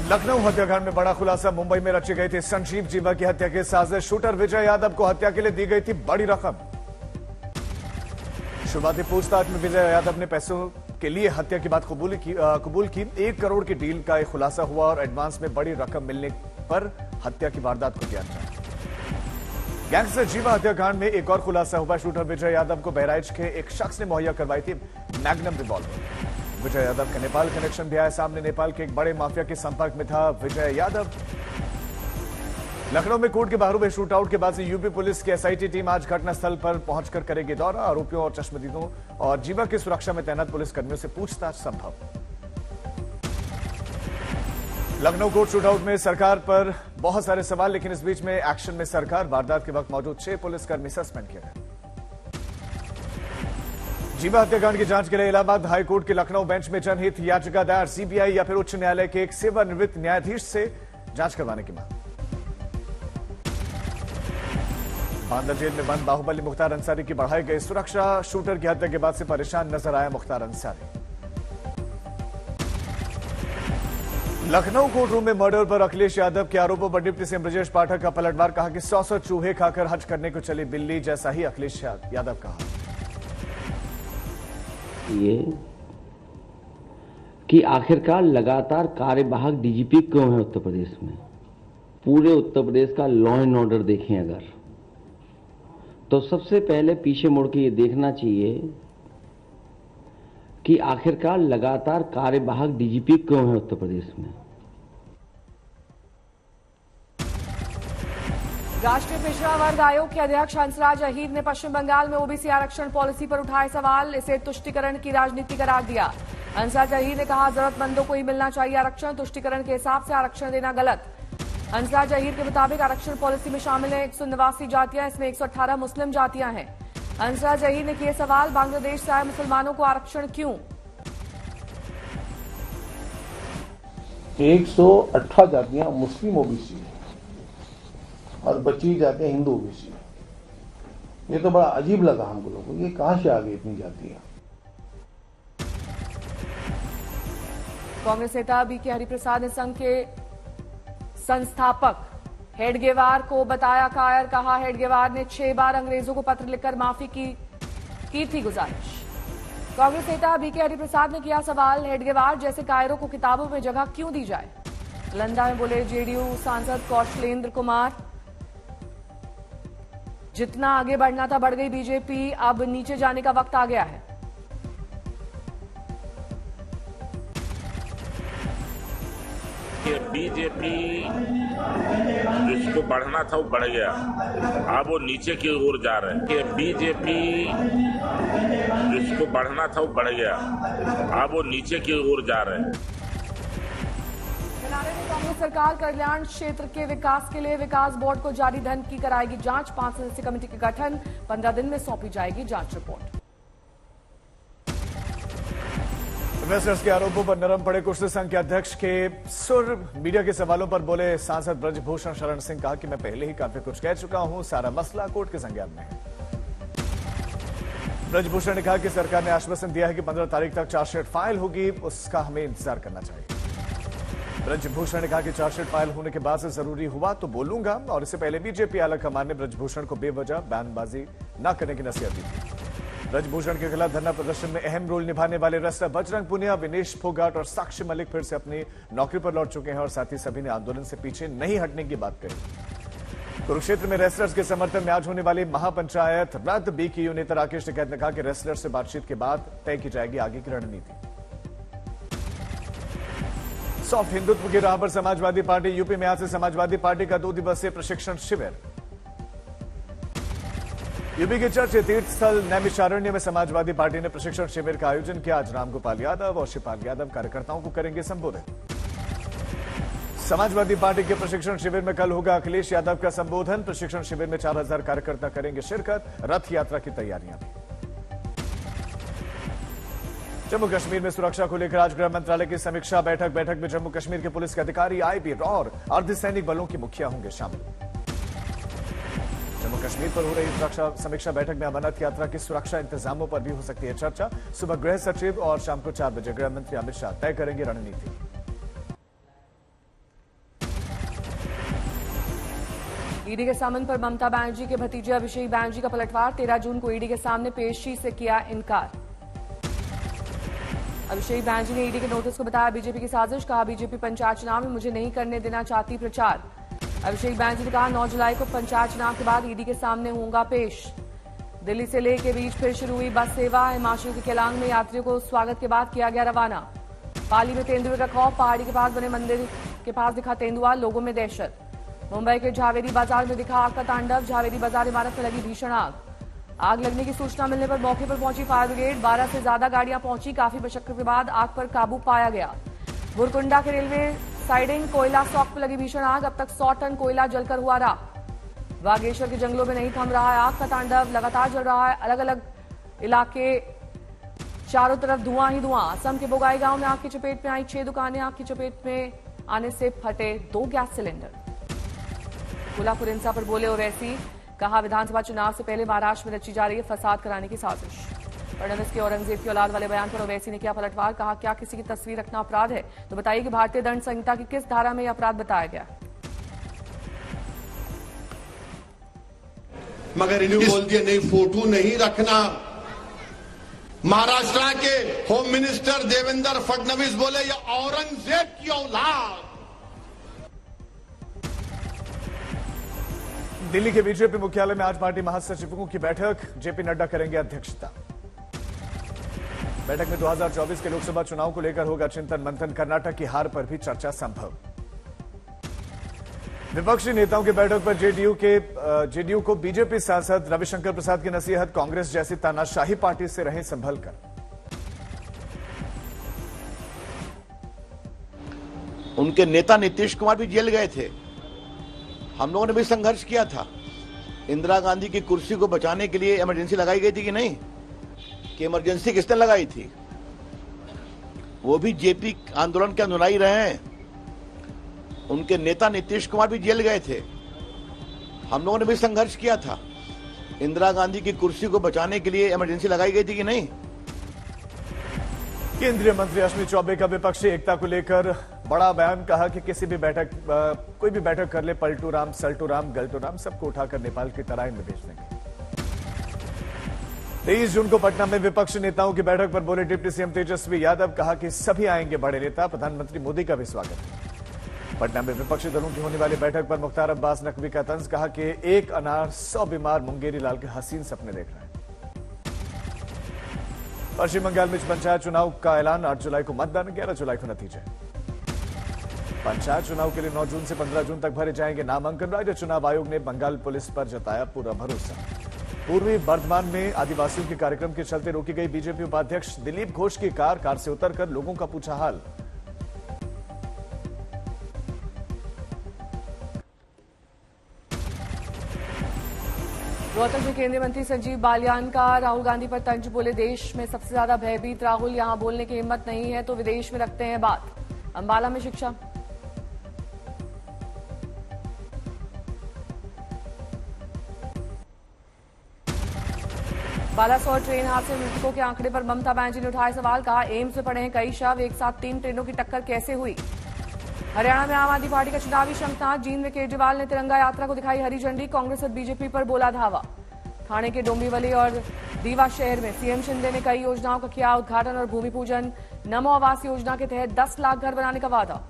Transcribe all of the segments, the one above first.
लखनऊ हत्याकांड में बड़ा खुलासा। मुंबई में रची गई थी संजीव जीवा की हत्या की साजिश। शूटर विजय यादव को हत्या के लिए दी गई थी बड़ी रकम। शुरुआती पूछताछ में विजय यादव ने पैसों के लिए हत्या की बात कबूल की। 1 करोड़ की डील का एक खुलासा हुआ और एडवांस में बड़ी रकम मिलने पर हत्या की वारदात को किया अंजाम। गैंगस्टर जीवा हत्याकांड में एक और खुलासा हुआ। शूटर विजय यादव को बहराइच के एक शख्स ने मुहैया करवाई थी मैग्नम रिवॉल्वर। विजय यादव का नेपाल कनेक्शन भी आया सामने। नेपाल के एक बड़े माफिया के संपर्क में था विजय यादव। लखनऊ में कोर्ट के बाहर हुए शूटआउट के बाद से यूपी पुलिस की एसआईटी टीम आज घटनास्थल पर पहुंचकर करेगी दौरा। आरोपियों और चश्मदीदों और जीवा की सुरक्षा में तैनात पुलिसकर्मियों से पूछताछ संभव। लखनऊ कोर्ट शूटआउट में सरकार पर बहुत सारे सवाल, लेकिन इस बीच में एक्शन में सरकार। वारदात के वक्त मौजूद 6 पुलिसकर्मी सस्पेंड किए गए। जीवा हत्याकांड की जांच के लिए इलाहाबाद हाईकोर्ट के लखनऊ बेंच में जनहित याचिका दायर। सीबीआई या फिर उच्च न्यायालय के एक सेवानिवृत्त न्यायाधीश से जांच करवाने की मांग। बांदा जेल में बंद बाहुबली मुख्तार अंसारी की बढ़ाई गई सुरक्षा। शूटर की हत्या के बाद से परेशान नजर आया मुख्तार अंसारी। लखनऊ कोर्ट रूम में मर्डर पर अखिलेश यादव के आरोपों पर डिप्टी सीएम ब्रजेश पाठक का पलटवार। कहा कि 100 चूहे खाकर हज करने को चली बिल्ली जैसा ही अखिलेश यादव कहा। ये कि आखिरकार लगातार कार्यवाहक डीजीपी क्यों है उत्तर प्रदेश में। पूरे उत्तर प्रदेश का लॉ एंड ऑर्डर देखें अगर, तो सबसे पहले पीछे मुड़ के ये देखना चाहिए कि आखिरकार लगातार कार्यवाहक डीजीपी क्यों है उत्तर प्रदेश में। राष्ट्रीय पिछड़ा वर्ग आयोग के अध्यक्ष हंसराज अहीर ने पश्चिम बंगाल में ओबीसी आरक्षण पॉलिसी पर उठाए सवाल। इसे तुष्टीकरण की राजनीति करार दिया। हंसराज अहीर ने कहा, जरूरतमंदों को ही मिलना चाहिए आरक्षण, तुष्टीकरण के हिसाब से आरक्षण देना गलत। हंसराज अहीर के मुताबिक आरक्षण पॉलिसी में शामिल है 189 जातियां, इसमें 118 मुस्लिम जातियां हैं। हंसराज अहीर ने किए सवाल, बांग्लादेश से आए मुसलमानों को आरक्षण क्यों? 118 जातियां मुस्लिम ओबीसी और बची जातियां हिंदू ओबीसी। ये तो बड़ा अजीब लगा हमको लोगों को, ये कहां से आ गई इतनी जातियां। कांग्रेस नेता बीके हरिप्रसाद ने संघ के संस्थापक हेडगेवार को बताया कायर। कहा, हेडगेवार ने 6 बार अंग्रेजों को पत्र लिखकर माफी की थी गुजारिश। कांग्रेस नेता बीके हरिप्रसाद ने किया सवाल, हेडगेवार जैसे कायरों को किताबों में जगह क्यों दी जाए। नालंदा में बोले जेडीयू सांसद कौशलेंद्र कुमार, जितना आगे बढ़ना था बढ़ गई बीजेपी, अब नीचे जाने का वक्त आ गया है। बीजेपी जिसको बढ़ना था वो बढ़ गया, अब वो नीचे की ओर जा रहे हैं। बीजेपी जिसको बढ़ना था वो बढ़ गया, अब वो नीचे की ओर जा रहे हैं। कांग्रेस सरकार कल्याण क्षेत्र के विकास के लिए विकास बोर्ड को जारी धन की कराएगी जांच। 5 सदस्यीय कमेटी के गठन, 15 दिन में सौंपी जाएगी जांच रिपोर्ट। इन्वेस्टर्स के आरोपों पर नरम पड़े कुश्ती संघ के अध्यक्ष के सुर। मीडिया के सवालों पर बोले सांसद ब्रजभूषण शरण सिंह। कहा कि मैं पहले ही काफी कुछ कह चुका हूं, सारा मसला कोर्ट के संज्ञान में है। ब्रजभूषण ने कहा कि सरकार ने आश्वासन दिया है कि 15 तारीख तक चार्जशीट फाइल होगी, उसका हमें इंतजार करना चाहिए। ब्रजभूषण ने कहा कि चार्जशीट फाइल होने के बाद से जरूरी हुआ तो बोलूंगा, और इससे पहले बीजेपी आलाकमान ने ब्रजभूषण को बेवजह बयानबाजी न करने की नसीहत दी थी। ब्रजभूषण के खिलाफ धरना प्रदर्शन में अहम रोल निभाने वाले रेसलर बजरंग पुनिया, विनेश फोगाट और साक्षी मलिक फिर से अपनी नौकरी पर लौट चुके हैं और साथ ही सभी ने आंदोलन से पीछे नहीं हटने की बात कही। कुरुक्षेत्र में रेसलर्स के समर्थन में आज होने वाली महापंचायत रद्द। बीकेयू नेता राकेश टिकैत ने कहा कि रेसलर्स से बातचीत के बाद तय की जाएगी आगे की रणनीति। सॉफ्ट हिंदुत्व की राह पर समाजवादी पार्टी। यूपी में आज से समाजवादी पार्टी का 2 दिवसीय प्रशिक्षण शिविर। यूपी के चर्चित तीर्थ स्थल नैमिषारण्य में समाजवादी पार्टी ने प्रशिक्षण शिविर का आयोजन किया। आज रामगोपाल यादव और शिवपाल यादव कार्यकर्ताओं को करेंगे संबोधित। समाजवादी पार्टी के प्रशिक्षण शिविर में कल होगा अखिलेश यादव का संबोधन। प्रशिक्षण शिविर में 4000 कार्यकर्ता करेंगे शिरकत। रथ यात्रा की तैयारियां भी। जम्मू कश्मीर में सुरक्षा को लेकर आज गृह मंत्रालय की समीक्षा बैठक में जम्मू कश्मीर के पुलिस के अधिकारी, आईबी और अर्धसैनिक बलों के मुखिया होंगे शामिल। जम्मू कश्मीर पर हो रही सुरक्षा समीक्षा बैठक में अमरनाथ यात्रा की सुरक्षा इंतजामों पर भी हो सकती है चर्चा। सुबह गृह सचिव और शाम को 4 बजे गृह मंत्री अमित शाह तय करेंगे रणनीति। ईडी के समन पर ममता बनर्जी के भतीजे अभिषेक बनर्जी का पलटवार। 13 जून को ईडी के सामने पेशी से किया इनकार। अभिषेक बनर्जी ने ईडी के नोटिस को बताया बीजेपी की साजिश। कहा बीजेपी पंचायत चुनाव में मुझे नहीं करने देना चाहती प्रचार। अभिषेक बनर्जी ने कहा 9 जुलाई को पंचायत चुनाव के बाद ईडी के सामने होऊंगा पेश। दिल्ली से लेह के बीच फिर शुरू हुई बस सेवा। हिमाचल के केलांग में यात्रियों को स्वागत के बाद किया गया रवाना। पाली में तेंदुए का खौफ। पहाड़ी के पास बने मंदिर के पास दिखा तेंदुआ, लोगों में दहशत। मुंबई के झावेरी बाजार में दिखा आग का तांडव। झावेरी बाजार इमारत में लगी भीषण आग लगने की सूचना मिलने पर मौके पर पहुंची फायर ब्रिगेड। 12 से ज्यादा गाड़ियां पहुंची। काफी मशक्कत के बाद आग पर काबू पाया गया। बुरकुंडा के रेलवे साइडिंग कोयला स्टॉक पर लगी भीषण आग। अब तक 100 टन कोयला जलकर हुआ राख। बागेश्वर के जंगलों में नहीं थम रहा है आग का तांडव, लगातार जल रहा है अलग अलग इलाके। चारों तरफ धुआं ही धुआं। असम के बोगाई गांव में आग की चपेट में आई 6 दुकानें। आग की चपेट में आने से फटे 2 गैस सिलेंडर। कोल्हापुर हिंसा पर बोले ओवैसी। कहा विधानसभा चुनाव से पहले महाराष्ट्र में रची जा रही है फसाद कराने की साजिश। फडणवीस के औरंगजेब की औलाद वाले बयान पर ओवैसी ने किया पलटवार। कहा क्या किसी की तस्वीर रखना अपराध है? तो बताइए कि भारतीय दंड संहिता की किस धारा में यह अपराध बताया गया? मगर इन्हें बोल दिया नहीं, फोटो नहीं रखना। महाराष्ट्र के होम मिनिस्टर देवेंद्र फडणवीस बोले ये औरंगजेब की औलाद। दिल्ली के बीजेपी मुख्यालय में आज पार्टी महासचिवों की बैठक। जेपी नड्डा करेंगे अध्यक्षता। बैठक में 2024 के लोकसभा चुनाव को लेकर होगा चिंतन मंथन। कर्नाटक की हार पर भी चर्चा संभव। विपक्षी नेताओं की बैठक पर जेडीयू को बीजेपी सांसद रविशंकर प्रसाद की नसीहत। कांग्रेस जैसी तानाशाही पार्टी से रहें संभल कर। उनके नेता नीतीश कुमार भी जेल गए थे। हम लोगों ने भी संघर्ष किया था। इंदिरा गांधी की कुर्सी को बचाने के लिए इमरजेंसी लगाई गई थी कि नहीं? कि इमरजेंसी किसने लगाई थी? वो भी जेपी आंदोलन के अनुयायी रहे हैं। उनके नेता नीतीश कुमार भी जेल गए थे। हम लोगों ने भी संघर्ष किया था। इंदिरा गांधी की कुर्सी को बचाने के लिए इमरजेंसी लगाई गई थी कि नहीं? केंद्रीय मंत्री अश्विनी चौबे का विपक्षी एकता को लेकर बड़ा बयान। कहा कि कोई भी बैठक कर ले, पलटू राम, सल्टू राम, गलटू राम सबको उठाकर नेपाल की तराई में भेज देंगे। 23 जून को पटना में विपक्षी नेताओं की बैठक पर बोले डिप्टी सीएम तेजस्वी यादव। कहा कि सभी आएंगे बड़े नेता। प्रधानमंत्री मोदी का भी स्वागत। पटना में विपक्षी दलों की होने वाली बैठक पर मुख्तार अब्बास नकवी का तंज। कहा कि एक अनार 100 बीमार मुंगेरी लाल के हसीन सपने देख रहे हैं। पश्चिम बंगाल में पंचायत चुनाव का ऐलान। 8 जुलाई को मतदान, 11 जुलाई को नतीजे। पंचायत चुनाव के लिए 9 जून से 15 जून तक भरे जाएंगे नामांकन। राज्य चुनाव आयोग ने बंगाल पुलिस पर जताया पूरा भरोसा। पूर्वी बर्धमान में आदिवासियों के कार्यक्रम के चलते रोकी गई बीजेपी उपाध्यक्ष दिलीप घोष की कार से उतरकर लोगों का पूछा हाल। रोहतक में केंद्रीय मंत्री संजीव बालियान का राहुल गांधी पर तंज। बोले देश में सबसे ज्यादा भयभीत राहुल, यहां बोलने की हिम्मत नहीं है तो विदेश में रखते हैं बात। अंबाला में शिक्षा। बालासोर ट्रेन हादसे में मृतकों के आंकड़े पर ममता बनर्जी ने उठाए सवाल। कहा एम्स में पड़े हैं कई शव, एक साथ 3 ट्रेनों की टक्कर कैसे हुई? हरियाणा में आम आदमी पार्टी का चुनावी शंखनाद। जींद में केजरीवाल ने तिरंगा यात्रा को दिखाई हरी झंडी। कांग्रेस और बीजेपी पर बोला धावा। ठाणे के डोंबिवली और रीवा शहर में सीएम शिंदे ने कई योजनाओं का किया उद्घाटन और भूमि पूजन। नमो आवास योजना के तहत 10 लाख घर बनाने का वादा।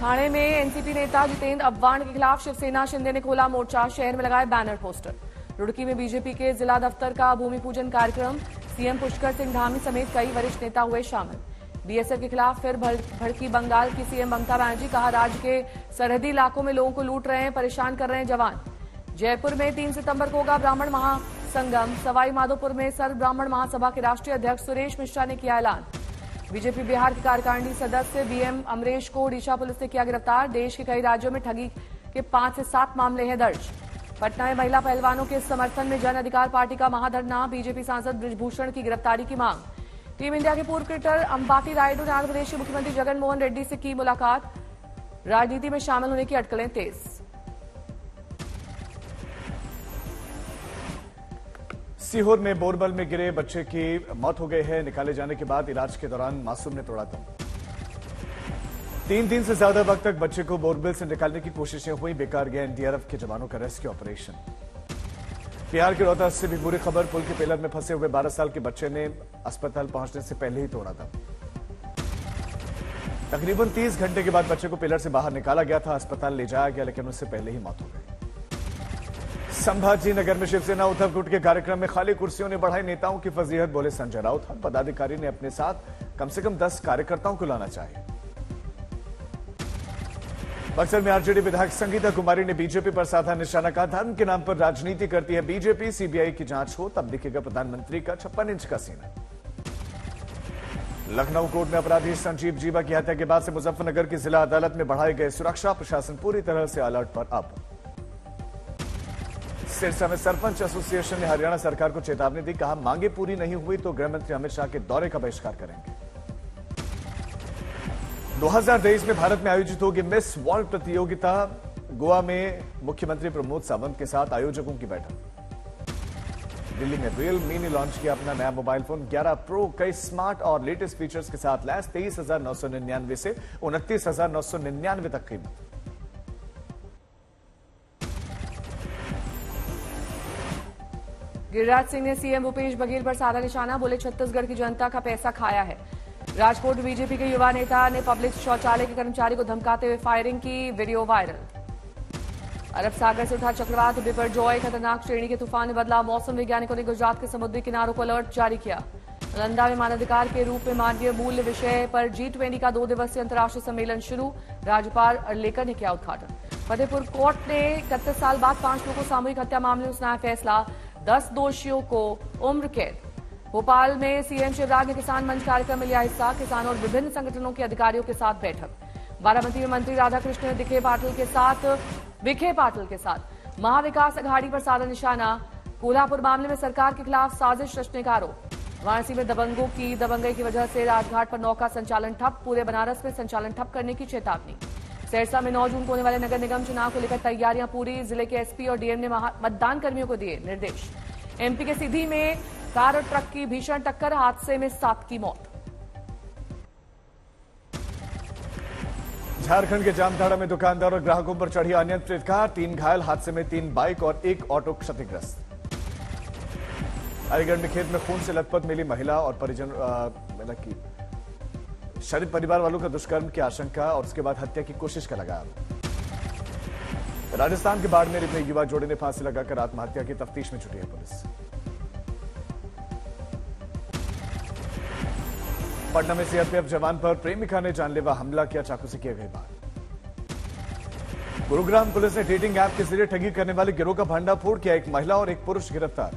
ठाणे में एनसीपी नेता जितेंद्र अव्वाण के खिलाफ शिवसेना। शिंदे ने खोला मोर्चा। शहर में लगाए बैनर पोस्टर। रुड़की में बीजेपी के जिला दफ्तर का भूमि पूजन कार्यक्रम। सीएम पुष्कर सिंह धामी समेत कई वरिष्ठ नेता हुए शामिल। बीएसएफ के खिलाफ फिर भड़की बंगाल की सीएम ममता बनर्जी। कहा राज्य के सरहदी इलाकों में लोगों को लूट रहे हैं, परेशान कर रहे हैं जवान। जयपुर में 3 सितंबर को होगा ब्राह्मण महासंगम। सवाई माधोपुर में सर्व ब्राह्मण महासभा के राष्ट्रीय अध्यक्ष सुरेश मिश्रा ने किया ऐलान। बीजेपी बिहार के कार्यकारिणी सदस्य बीएम अमरेश को ओडिशा पुलिस ने किया गिरफ्तार। देश के कई राज्यों में ठगी के 5 से 7 मामले हैं दर्ज। पटना में महिला पहलवानों के समर्थन में जन अधिकार पार्टी का महाधरना। बीजेपी सांसद बृजभूषण की गिरफ्तारी की मांग। टीम इंडिया के पूर्व क्रिकेटर अंबाती रायडू ने आंध्र प्रदेश के मुख्यमंत्री जगन मोहन रेड्डी से की मुलाकात। राजनीति में शामिल होने की अटकलें तेज। सीहोर में बोरबल में गिरे बच्चे की मौत हो गई है। निकाले जाने के बाद इलाज के दौरान मासूम ने तोड़ा दम। तीन से ज्यादा वक्त तक बच्चे को बोरवेल से निकालने की कोशिशें हुई, बेकार गया एनडीआरएफ के जवानों का रेस्क्यू ऑपरेशन। बिहार के रोहतास से भी बुरी खबर, पुल के पिलर में फंसे हुए 12 साल के बच्चे ने अस्पताल पहुंचने से पहले ही तोड़ा था। तकरीबन 30 घंटे के बाद बच्चे को पिलर से बाहर निकाला गया था, अस्पताल ले जाया गया, लेकिन उससे पहले ही मौत हो गई। संभाजी नगर में शिवसेना उद्धव गुट के कार्यक्रम में खाली कुर्सियों ने बढ़ाई नेताओं की फजीहत, बोले संजय राउत। हर पदाधिकारी ने अपने साथ कम से कम 10 कार्यकर्ताओं को लाना चाहिए। बक्सर में आरजेडी विधायक संगीता कुमारी ने बीजेपी पर साधा निशाना, कहा धर्म के नाम पर राजनीति करती है बीजेपी, सीबीआई की जांच हो तब दिखेगा प्रधानमंत्री का 56 इंच का सीना। लखनऊ कोर्ट में अपराधी संजीव जीवा की हत्या के बाद से मुजफ्फरनगर की जिला अदालत में बढ़ाई गई सुरक्षा, प्रशासन पूरी तरह से अलर्ट पर। अब सिरसा में सरपंच एसोसिएशन ने हरियाणा सरकार को चेतावनी दी, कहा मांगे पूरी नहीं हुई तो गृहमंत्री अमित शाह के दौरे का बहिष्कार करेंगे। 2023 में भारत में आयोजित होगी मिस वर्ल्ड प्रतियोगिता, गोवा में मुख्यमंत्री प्रमोद सावंत के साथ आयोजकों की बैठक। दिल्ली में रियलमी ने लॉन्च किया अपना नया मोबाइल फोन 11 प्रो, कई स्मार्ट और लेटेस्ट फीचर्स के साथ लैस। 23,999 से 29,999 तक कीमत। गिरिराज सिंह ने सीएम भूपेश बघेल पर साधा निशाना, बोले छत्तीसगढ़ की जनता का पैसा खाया है। राजकोट बीजेपी के युवा नेता ने पब्लिक शौचालय के कर्मचारी को धमकाते हुए फायरिंग की, वीडियो वायरल। अरब सागर से उठा चक्रवात बिपरजॉय, खतरनाक श्रेणी के तूफान ने बदला मौसम, वैज्ञानिकों ने गुजरात के समुद्री किनारों को अलर्ट जारी किया। नालंदा में मानवाधिकार के रूप में मानवीय मूल्य विषय पर G20 का 2 दिवसीय अंतर्राष्ट्रीय सम्मेलन शुरू, राज्यपाल अर्लेकर ने किया उद्घाटन। फतेहपुर कोर्ट ने 31 साल बाद 5 लोगों को सामूहिक हत्या मामले में सुनाया फैसला, 10 दोषियों को उम्र कैद। भोपाल में सीएम शिवराज ने किसान मंच कार्यक्रम में लिया हिस्सा, किसानों और विभिन्न संगठनों के अधिकारियों के साथ बैठक। बारामती में मंत्री राधाकृष्ण ने विखे पाटिल के साथ महाविकास अघाड़ी पर साधा निशाना, कोल्हापुर मामले में सरकार के खिलाफ साजिश रचने का आरोप। वाराणसी में दबंगों की दबंगई की वजह से राजघाट पर नौका संचालन ठप, पूरे बनारस में संचालन ठप करने की चेतावनी। सिरसा में 9 जून को होने वाले नगर निगम चुनाव को लेकर तैयारियां पूरी, जिले के एसपी और डीएम ने मतदान कर्मियों को दिए निर्देश। एमपी के सीधी में कार और ट्रक की भीषण टक्कर, हादसे में 7 की मौत। झारखंड के जामताड़ा में दुकानदार और ग्राहकों पर चढ़ी अनियंत्रित कार, 3 घायल, हादसे में 3 बाइक और 1 ऑटो क्षतिग्रस्त। अलीगढ़ में खेत में खून से लथपथ मिली महिला और परिजन की शरीफ परिवार वालों का दुष्कर्म की आशंका और उसके बाद हत्या की कोशिश का लगा। राजस्थान के बाड़मेर में युवा जोड़े ने फांसी लगाकर आत्महत्या की, तफ्तीश में जुटी है पुलिस। पटना में सीआरपीएफ जवान पर प्रेमिका ने जानलेवा हमला किया, चाकू से किया गई बात। गुरुग्राम पुलिस ने डेटिंग ऐप के जरिए ठगी करने वाले गिरोह का भंडाफोड़ किया, एक महिला और एक पुरुष गिरफ्तार।